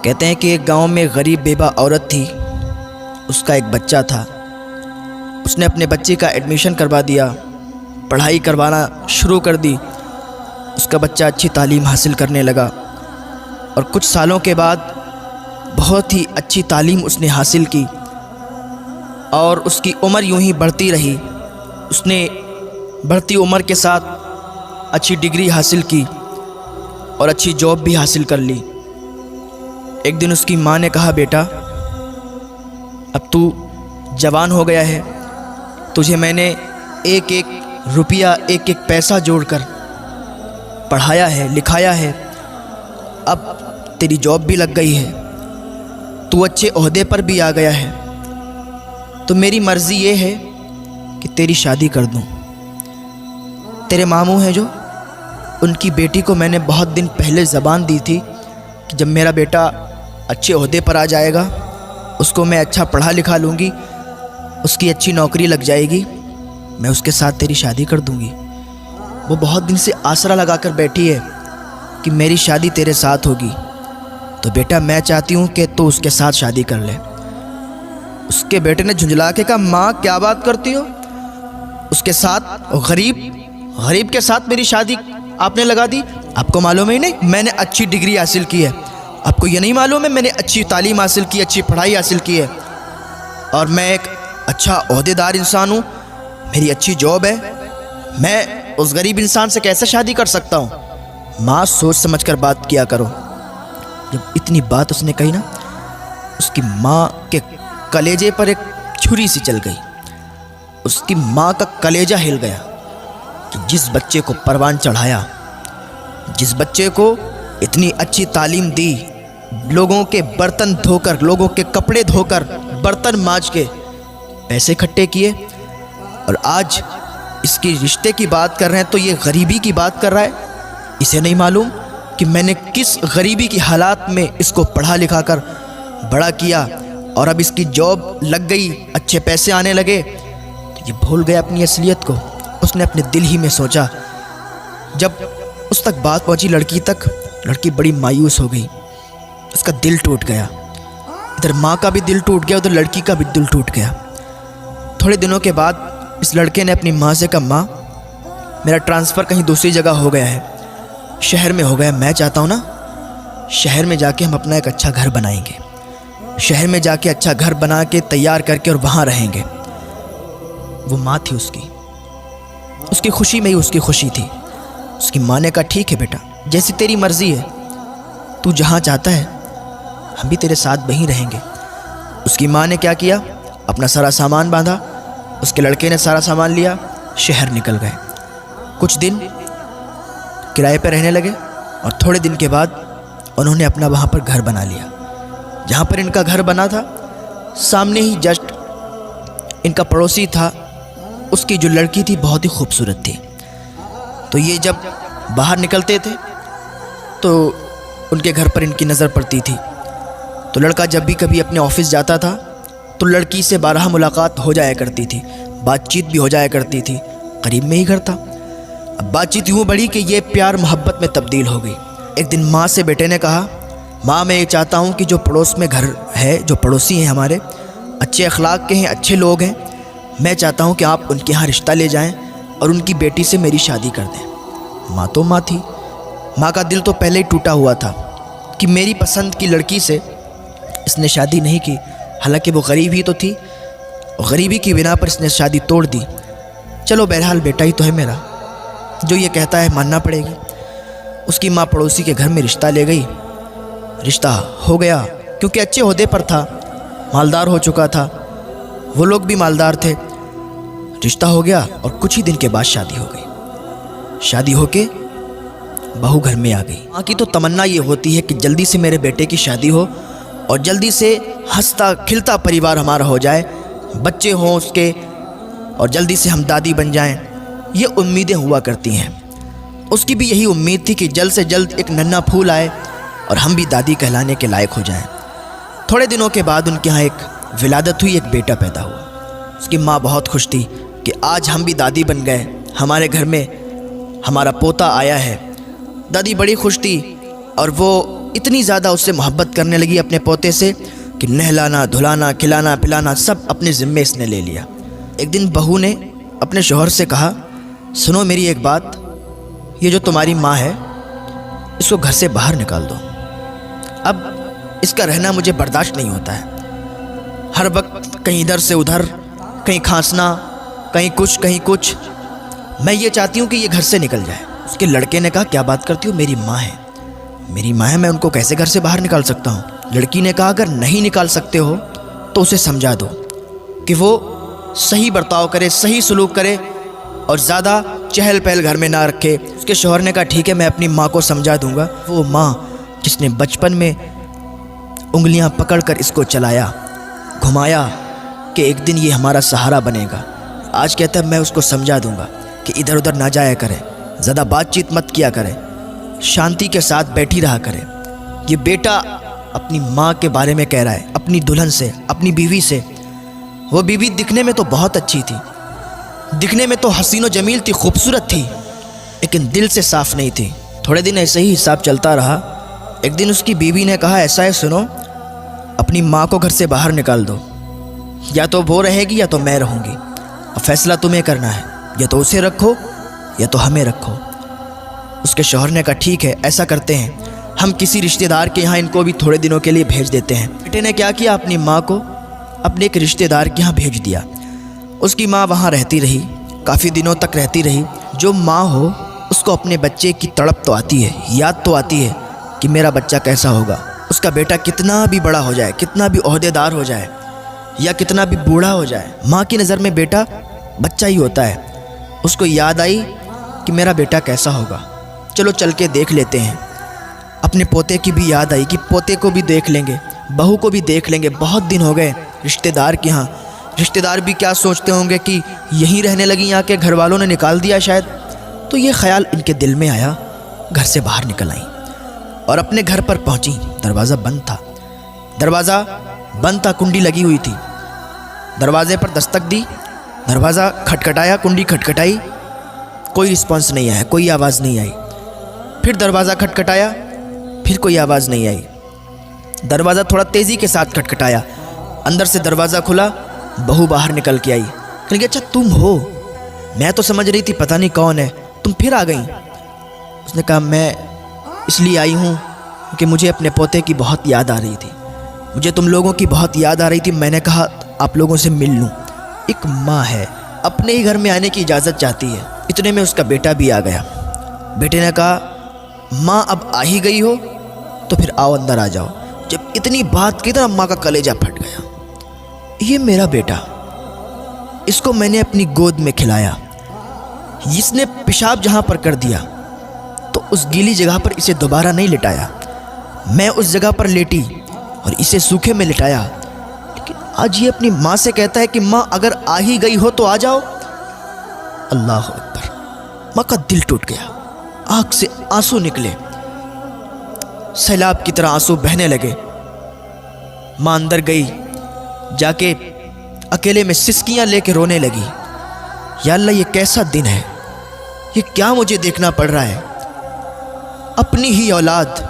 کہتے ہیں کہ ایک گاؤں میں غریب بیوہ عورت تھی، اس کا ایک بچہ تھا۔ اس نے اپنے بچے کا ایڈمیشن کروا دیا، پڑھائی کروانا شروع کر دی۔ اس کا بچہ اچھی تعلیم حاصل کرنے لگا اور کچھ سالوں کے بعد بہت ہی اچھی تعلیم اس نے حاصل کی اور اس کی عمر یوں ہی بڑھتی رہی۔ اس نے بڑھتی عمر کے ساتھ اچھی ڈگری حاصل کی اور اچھی جاب بھی حاصل کر لی۔ ایک دن اس کی ماں نے کہا، بیٹا اب تو جوان ہو گیا ہے، تجھے میں نے ایک ایک روپیہ ایک ایک پیسہ جوڑ کر پڑھایا ہے، لکھایا ہے، اب تیری جاب بھی لگ گئی ہے، تو اچھے عہدے پر بھی آ گیا ہے، تو میری مرضی یہ ہے کہ تیری شادی کر دوں۔ تیرے ماموں ہیں جو، ان کی بیٹی کو میں نے بہت دن پہلے زبان دی تھی کہ جب میرا بیٹا اچھے عہدے پر آ جائے گا، اس کو میں اچھا پڑھا لکھا لوں گی، اس کی اچھی نوکری لگ جائے گی، میں اس کے ساتھ تیری شادی کر دوں گی۔ وہ بہت دن سے آسرا لگا کر بیٹھی ہے کہ میری شادی تیرے ساتھ ہوگی، تو بیٹا میں چاہتی ہوں کہ تو اس کے ساتھ شادی کر لے۔ اس کے بیٹے نے جھنجھلا کے کہا، ماں کیا بات کرتی ہو؟ اس کے ساتھ غریب کے ساتھ میری شادی آپ نے لگا دی؟ آپ کو معلوم ہی نہیں میں نے اچھی ڈگری حاصل کی ہے؟ آپ کو یہ نہیں معلوم ہے میں نے اچھی تعلیم حاصل کی، اچھی پڑھائی حاصل کی ہے، اور میں ایک اچھا عہدے دار انسان ہوں، میری اچھی جاب ہے، میں اس غریب انسان سے کیسے شادی کر سکتا ہوں؟ ماں سوچ سمجھ کر بات کیا کرو۔ جب اتنی بات اس نے کہی نا، اس کی ماں کے کلیجے پر ایک چھری سی چل گئی۔ اس کی ماں کا کلیجہ ہل گیا کہ جس بچے کو پروان چڑھایا، جس بچے کو اتنی اچھی تعلیم دی، لوگوں کے برتن دھو کر، لوگوں کے کپڑے دھو کر، برتن مانج کے پیسے اکٹھے کیے، اور آج اس کی رشتے کی بات کر رہے ہیں تو یہ غریبی کی بات کر رہا ہے۔ اسے نہیں معلوم کہ میں نے کس غریبی کی حالات میں اس کو پڑھا لکھا کر بڑا کیا، اور اب اس کی جاب لگ گئی، اچھے پیسے آنے لگے، تو یہ بھول گیا اپنی اصلیت کو۔ اس نے اپنے دل ہی میں سوچا۔ جب اس تک بات پہنچی لڑکی تک، لڑکی بڑی مایوس ہو گئی، اس کا دل ٹوٹ گیا۔ ادھر ماں کا بھی دل ٹوٹ گیا، ادھر لڑکی کا بھی دل ٹوٹ گیا۔ تھوڑے دنوں کے بعد اس لڑکے نے اپنی ماں سے کہا، ماں میرا ٹرانسفر کہیں دوسری جگہ ہو گیا ہے، شہر میں ہو گیا، میں چاہتا ہوں نا شہر میں جا کے ہم اپنا ایک اچھا گھر بنائیں گے، شہر میں جا کے اچھا گھر بنا کے تیار کر کے اور وہاں رہیں گے۔ وہ ماں تھی اس کی خوشی میں ہی اس کی خوشی تھی۔ اس کی ماں نے کہا، ٹھیک ہے بیٹا، جیسی تیری مرضی ہے، تو جہاں چاہتا ہے ہم بھی تیرے ساتھ وہیں رہیں گے۔ اس کی ماں نے کیا کیا، اپنا سارا سامان باندھا، اس کے لڑکے نے سارا سامان لیا، شہر نکل گئے۔ کچھ دن کرائے پہ رہنے لگے، اور تھوڑے دن کے بعد انہوں نے اپنا وہاں پر گھر بنا لیا۔ جہاں پر ان کا گھر بنا تھا، سامنے ہی جسٹ ان کا پڑوسی تھا، اس کی جو لڑکی تھی بہت ہی خوبصورت تھی، تو یہ جب باہر نکلتے تھے تو ان کے گھر پر ان کی نظر پڑتی تھی۔ تو لڑکا جب بھی کبھی اپنے آفس جاتا تھا تو لڑکی سے بارہا ملاقات ہو جایا کرتی تھی، بات چیت بھی ہو جایا کرتی تھی، قریب میں ہی گھر تھا۔ اب بات چیت یوں بڑھی کہ یہ پیار محبت میں تبدیل ہو گئی۔ ایک دن ماں سے بیٹے نے کہا، ماں میں یہ چاہتا ہوں کہ جو پڑوس میں گھر ہے، جو پڑوسی ہیں ہمارے، اچھے اخلاق کے ہیں، اچھے لوگ ہیں، میں چاہتا ہوں کہ آپ ان کے ہاں رشتہ لے جائیں اور ان کی بیٹی سے میری شادی کر دیں۔ ماں تو ماں تھی، ماں کا دل تو پہلے ہی ٹوٹا ہوا تھا کہ میری پسند کی لڑکی سے اس نے شادی نہیں کی، حالانکہ وہ غریب ہی تو تھی، غریبی کی بنا پر اس نے شادی توڑ دی۔ چلو بہرحال بیٹا ہی تو ہے میرا، جو یہ کہتا ہے ماننا پڑے گی۔ اس کی ماں پڑوسی کے گھر میں رشتہ لے گئی، رشتہ ہو گیا، کیونکہ اچھے عہدے پر تھا، مالدار ہو چکا تھا، وہ لوگ بھی مالدار تھے۔ رشتہ ہو گیا اور کچھ ہی دن کے بعد شادی ہو گئی۔ شادی ہو کے بہو گھر میں آ گئی۔ ماں کی تو تمنا یہ ہوتی ہے کہ جلدی سے میرے بیٹے کی شادی ہو اور جلدی سے ہنستا کھلتا پریوار ہمارا ہو جائے، بچے ہوں اس کے، اور جلدی سے ہم دادی بن جائیں۔ یہ امیدیں ہوا کرتی ہیں۔ اس کی بھی یہی امید تھی کہ جلد سے جلد ایک ننھا پھول آئے اور ہم بھی دادی کہلانے کے لائق ہو جائیں۔ تھوڑے دنوں کے بعد ان کے ہاں ایک ولادت ہوئی، ایک بیٹا پیدا ہوا۔ اس کی ماں بہت خوش تھی کہ آج ہم بھی دادی بن گئے، ہمارے گھر میں ہمارا پوتا آیا ہے۔ دادی بڑی خوش تھی اور وہ اتنی زیادہ اس سے محبت کرنے لگی اپنے پوتے سے کہ نہلانا دھلانا کھلانا پلانا سب اپنے ذمے اس نے لے لیا۔ ایک دن بہو نے اپنے شوہر سے کہا، سنو میری ایک بات، یہ جو تمہاری ماں ہے اس کو گھر سے باہر نکال دو، اب اس کا رہنا مجھے برداشت نہیں ہوتا ہے، ہر وقت کہیں ادھر سے ادھر، کہیں کھانسنا، کہیں کچھ، میں یہ چاہتی ہوں کہ یہ گھر سے نکل جائے۔ اس کے لڑکے نے کہا، کیا بات کرتی ہو، میری ماں ہے، میں ان کو کیسے گھر سے باہر نکال سکتا ہوں؟ لڑکی نے کہا، اگر نہیں نکال سکتے ہو تو اسے سمجھا دو کہ وہ صحیح برتاؤ کرے، صحیح سلوک کرے اور زیادہ چہل پہل گھر میں نہ رکھے۔ اس کے شوہر نے کہا، ٹھیک ہے میں اپنی ماں کو سمجھا دوں گا۔ وہ ماں جس نے بچپن میں انگلیاں پکڑ کر اس کو چلایا، گھمایا کہ ایک دن یہ ہمارا سہارا بنے گا، آج کہتا ہے میں اس کو سمجھا دوں گا کہ ادھر ادھر نہ جایا کرے، زیادہ بات چیت مت کیا کرے، شانتی کے ساتھ بیٹھی رہا کرے۔ یہ بیٹا اپنی ماں کے بارے میں کہہ رہا ہے، اپنی دلہن سے، اپنی بیوی سے۔ وہ بیوی دکھنے میں تو بہت اچھی تھی، دکھنے میں تو حسین و جمیل تھی، خوبصورت تھی، لیکن دل سے صاف نہیں تھی۔ تھوڑے دن ایسے ہی حساب چلتا رہا۔ ایک دن اس کی بیوی نے کہا، ایسا ہے سنو، اپنی ماں کو گھر سے باہر نکال دو، یا تو وہ رہے گی یا تو میں رہوں گی، اب فیصلہ تمہیں کرنا ہے، یا تو اسے رکھو یا تو ہمیں رکھو۔ اس کے شوہر نے کہا، ٹھیک ہے ایسا کرتے ہیں، ہم کسی رشتہ دار کے یہاں ان کو بھی تھوڑے دنوں کے لیے بھیج دیتے ہیں۔ بیٹے نے کیا کیا، اپنی ماں کو اپنے ایک رشتہ دار کے یہاں بھیج دیا۔ اس کی ماں وہاں رہتی رہی، کافی دنوں تک رہتی رہی۔ جو ماں ہو اس کو اپنے بچے کی تڑپ تو آتی ہے، یاد تو آتی ہے کہ میرا بچہ کیسا ہوگا، اس کا بیٹا کتنا بھی بڑا ہو جائے، کتنا بھی عہدیدار ہو جائے یا کتنا بھی بوڑھا ہو جائے، ماں کی نظر میں بیٹا بچہ ہی ہوتا ہے۔ اس کو یاد آئی کہ میرا بیٹا کیسا ہوگا، چلو چل کے دیکھ لیتے ہیں۔ اپنے پوتے کی بھی یاد آئی کہ پوتے کو بھی دیکھ لیں گے، بہو کو بھی دیکھ لیں گے، بہت دن ہو گئے رشتہ دار کے ہاں۔ رشتہ دار بھی کیا سوچتے ہوں گے کہ یہیں رہنے لگی، یہاں کے گھر والوں نے نکال دیا شاید۔ تو یہ خیال ان کے دل میں آیا، گھر سے باہر نکل آئیں اور اپنے گھر پر پہنچی۔ دروازہ بند تھا، دروازہ بند تھا، کنڈی لگی ہوئی تھی۔ دروازے پر دستک دی، دروازہ کھٹکھٹایا، کنڈی کھٹکھٹائی، کوئی رسپانس نہیں آیا، کوئی آواز نہیں آئی۔ پھر دروازہ کھٹکھٹایا، پھر کوئی آواز نہیں آئی۔ دروازہ تھوڑا تیزی کے ساتھ کھٹکھٹایا، اندر سے دروازہ کھلا، بہو باہر نکل کے آئی۔ کہنے کہ اچھا تم ہو، میں تو سمجھ رہی تھی پتہ نہیں کون ہے، تم پھر آ گئیں۔ اس نے کہا، میں اس لیے آئی ہوں کہ مجھے اپنے پوتے کی بہت یاد آ رہی تھی، مجھے تم لوگوں کی بہت یاد آ رہی تھی، میں نے کہا آپ لوگوں سے مل لوں۔ ایک ماں ہے، اپنے ہی گھر میں آنے کی اجازت چاہتی ہے۔ اتنے میں اس کا بیٹا بھی آ گیا۔ بیٹے نے کہا، ماں اب آ ہی گئی ہو تو پھر آؤ اندر آ جاؤ۔ جب اتنی بات کی تو ماں کا کلیجہ پھٹ گیا، یہ میرا بیٹا، اس کو میں نے اپنی گود میں کھلایا، اس نے پیشاب جہاں پر کر دیا تو اس گیلی جگہ پر اسے دوبارہ نہیں لٹایا، میں اس جگہ پر لیٹی اور اسے سوکھے میں لٹایا، لیکن آج یہ اپنی ماں سے کہتا ہے کہ ماں اگر آ ہی گئی ہو تو آ جاؤ۔ اللہ اکبر، ماں کا دل ٹوٹ گیا، آنکھ سے آنسو نکلے، سیلاب کی طرح آنسو بہنے لگے۔ ماں اندر گئی، جا کے اکیلے میں سسکیاں لے کے رونے لگی، یا اللہ یہ کیسا دن ہے، یہ کیا مجھے دیکھنا پڑ رہا ہے، اپنی ہی اولاد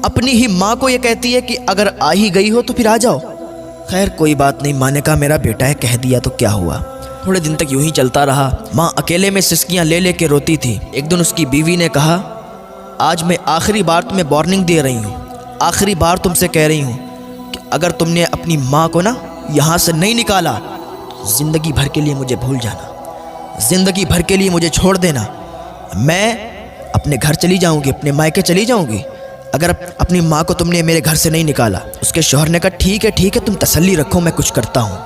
اپنی ہی ماں کو یہ کہتی ہے کہ اگر آ ہی گئی ہو تو پھر آ جاؤ۔ خیر کوئی بات نہیں، ماں نے کہا میرا بیٹا ہے، کہہ دیا تو کیا ہوا۔ تھوڑے دن تک یوں ہی چلتا رہا، ماں اکیلے میں سسکیاں لے لے کے روتی تھی۔ ایک دن اس کی بیوی نے کہا، آج میں آخری بار تمہیں وارننگ دے رہی ہوں، آخری بار تم سے کہہ رہی ہوں کہ اگر تم نے اپنی ماں کو نا یہاں سے نہیں نکالا تو زندگی بھر کے لیے مجھے بھول جانا، زندگی بھر کے لیے مجھے چھوڑ دینا، میں اپنے گھر چلی جاؤں گی، اپنے مائکے چلی جاؤں گی اگر اپنی ماں کو تم نے میرے گھر سے نہیں نکالا۔ اس کے شوہر نے کہا، ٹھیک ہے تم تسلی رکھو، میں کچھ کرتا ہوں۔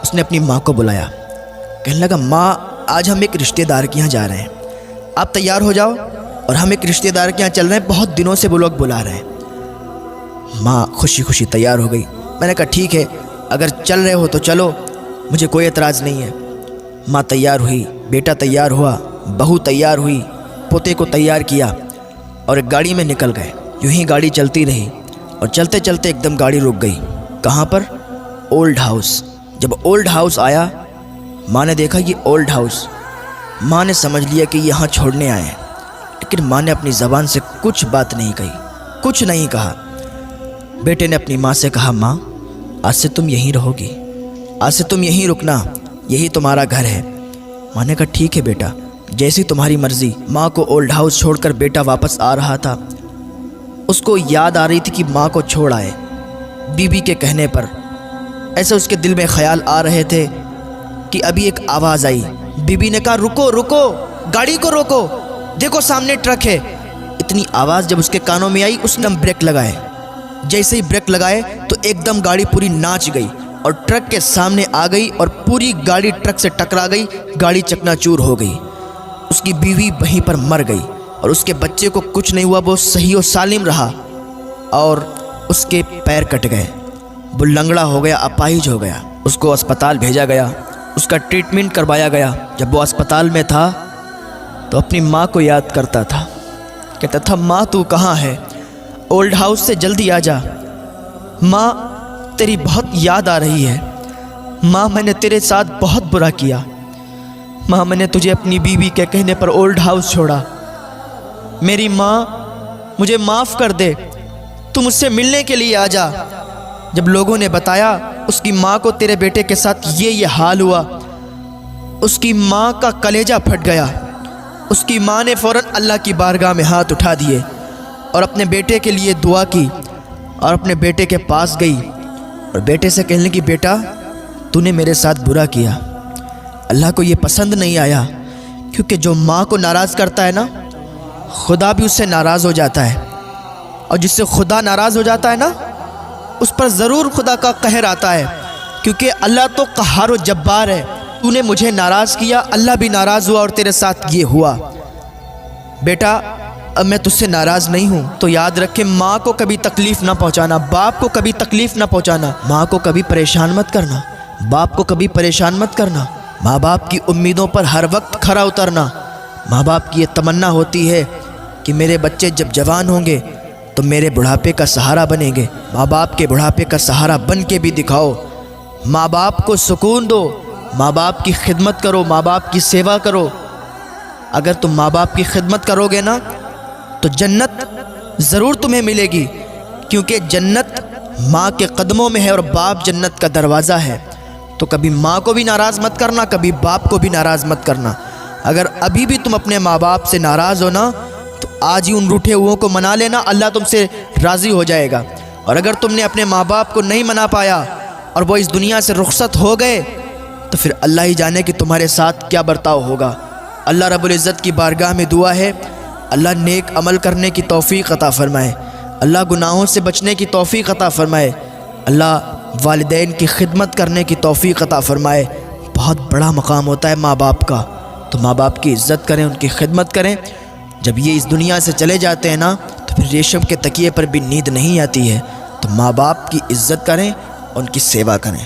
اس نے اپنی ماں کو بلایا، کہنے لگا، ماں آج ہم ایک رشتہ دار کے یہاں جا رہے ہیں، آپ تیار ہو جاؤ اور ہم ایک رشتہ دار کے یہاں چل رہے ہیں، بہت دنوں سے وہ لوگ بلا رہے ہیں۔ ماں خوشی خوشی تیار ہو گئی۔ میں نے کہا، ٹھیک ہے اگر چل رہے ہو تو چلو، مجھے کوئی اعتراض نہیں ہے۔ ماں تیار ہوئی، بیٹا تیار ہوا، بہو تیار ہوئی، پوتے کو تیار کیا اور ایک گاڑی میں نکل گئے۔ یوں ہی گاڑی چلتی رہی اور چلتے چلتے ایک دم گاڑی رک گئی۔ کہاں پر؟ Old house. جب اولڈ ہاؤس آیا، ماں نے دیکھا یہ اولڈ ہاؤس، ماں نے سمجھ لیا کہ یہاں چھوڑنے آئے ہیں، لیکن ماں نے اپنی زبان سے کچھ بات نہیں کہی، کچھ نہیں کہا۔ بیٹے نے اپنی ماں سے کہا، ماں آج سے تم یہیں رہو گی، آج سے تم یہیں رکنا، یہی تمہارا گھر ہے۔ ماں نے کہا ٹھیک ہے بیٹا، جیسی تمہاری مرضی۔ ماں کو اولڈ ہاؤس چھوڑ کر بیٹا واپس آ رہا تھا۔ اس کو یاد آ رہی تھی کہ ماں کو چھوڑ آئے بیوی کے کہنے پر۔ ایسے اس کے دل میں خیال آ رہے تھے کہ ابھی ایک آواز آئی۔ بیوی نے کہا رکو رکو، گاڑی کو روکو، دیکھو سامنے ٹرک ہے۔ اتنی آواز جب اس کے کانوں میں آئی، اس نے بریک لگائے۔ جیسے ہی بریک لگائے تو ایک دم گاڑی پوری ناچ گئی اور ٹرک کے سامنے آ گئی اور پوری گاڑی ٹرک سے ٹکرا گئی، گاڑی چکنا چور ہو گئی۔ اس کی بیوی وہیں پر مر گئی اور اس کے بچے کو کچھ نہیں ہوا، وہ صحیح و سالم رہا اور اس کے پیر کٹ گئے، وہ لنگڑا ہو گیا، اپاہج ہو گیا۔ اس کو اسپتال بھیجا گیا، اس کا ٹریٹمنٹ کروایا گیا۔ جب وہ اسپتال میں تھا تو اپنی ماں کو یاد کرتا تھا، کہتا تھا ماں تو کہاں ہے؟ اولڈ ہاؤس سے جلدی آ جا، ماں تیری بہت یاد آ رہی ہے، ماں میں نے تیرے ساتھ بہت برا کیا، ماں میں نے تجھے اپنی بیوی کے کہنے پر اولڈ ہاؤس چھوڑا، میری ماں مجھے معاف کر دے، تو مجھ سے ملنے کے لیے آ جا۔ جب لوگوں نے بتایا اس کی ماں کو تیرے بیٹے کے ساتھ یہ حال ہوا، اس کی ماں کا کلیجہ پھٹ گیا۔ اس کی ماں نے فوراً اللہ کی بارگاہ میں ہاتھ اٹھا دیے اور اپنے بیٹے کے لیے دعا کی اور اپنے بیٹے کے پاس گئی اور بیٹے سے کہنے لگی بیٹا تو نے میرے ساتھ برا کیا، اللہ کو یہ پسند نہیں آیا، کیونکہ جو ماں کو ناراض کرتا ہے نا، خدا بھی اس سے ناراض ہو جاتا ہے، اور جس سے خدا ناراض ہو جاتا ہے نا، اس پر ضرور خدا کا قہر آتا ہے، کیونکہ اللہ تو قہار و جبار ہے۔ تو نے مجھے ناراض کیا، اللہ بھی ناراض ہوا اور تیرے ساتھ یہ ہوا۔ بیٹا اب میں تجھ سے ناراض نہیں ہوں، تو یاد رکھے ماں کو کبھی تکلیف نہ پہنچانا، باپ کو کبھی تکلیف نہ پہنچانا، ماں کو کبھی پریشان مت کرنا، باپ کو کبھی پریشان مت کرنا، ماں باپ کی امیدوں پر ہر وقت کھرا اترنا۔ ماں باپ کی یہ تمنا ہوتی ہے کہ میرے بچے جب جوان ہوں گے تو میرے بڑھاپے کا سہارا بنیں گے۔ ماں باپ کے بڑھاپے کا سہارا بن کے بھی دکھاؤ، ماں باپ کو سکون دو، ماں باپ کی خدمت کرو، ماں باپ کی سیوا کرو۔ اگر تم ماں باپ کی خدمت کرو گے نا تو جنت ضرور تمہیں ملے گی، کیونکہ جنت ماں کے قدموں میں ہے اور باپ جنت کا دروازہ ہے۔ تو کبھی ماں کو بھی ناراض مت کرنا، کبھی باپ کو بھی ناراض مت کرنا۔ اگر ابھی بھی تم اپنے ماں باپ سے ناراض ہو نا تو آج ہی ان روٹھے ہوئوں کو منا لینا، اللہ تم سے راضی ہو جائے گا۔ اور اگر تم نے اپنے ماں باپ کو نہیں منا پایا اور وہ اس دنیا سے رخصت ہو گئے تو پھر اللہ ہی جانے کہ تمہارے ساتھ کیا برتاؤ ہوگا۔ اللہ رب العزت کی بارگاہ میں دعا ہے، اللہ نیک عمل کرنے کی توفیق عطا فرمائے، اللہ گناہوں سے بچنے کی توفیق عطا فرمائے، اللہ والدین کی خدمت کرنے کی توفیق عطا فرمائے۔ بہت بڑا مقام ہوتا ہے ماں باپ کا، تو ماں باپ کی عزت کریں، ان کی خدمت کریں۔ جب یہ اس دنیا سے چلے جاتے ہیں نا تو پھر ریشم کے تکیے پر بھی نیند نہیں آتی ہے، تو ماں باپ کی عزت کریں، ان کی سیوا کریں۔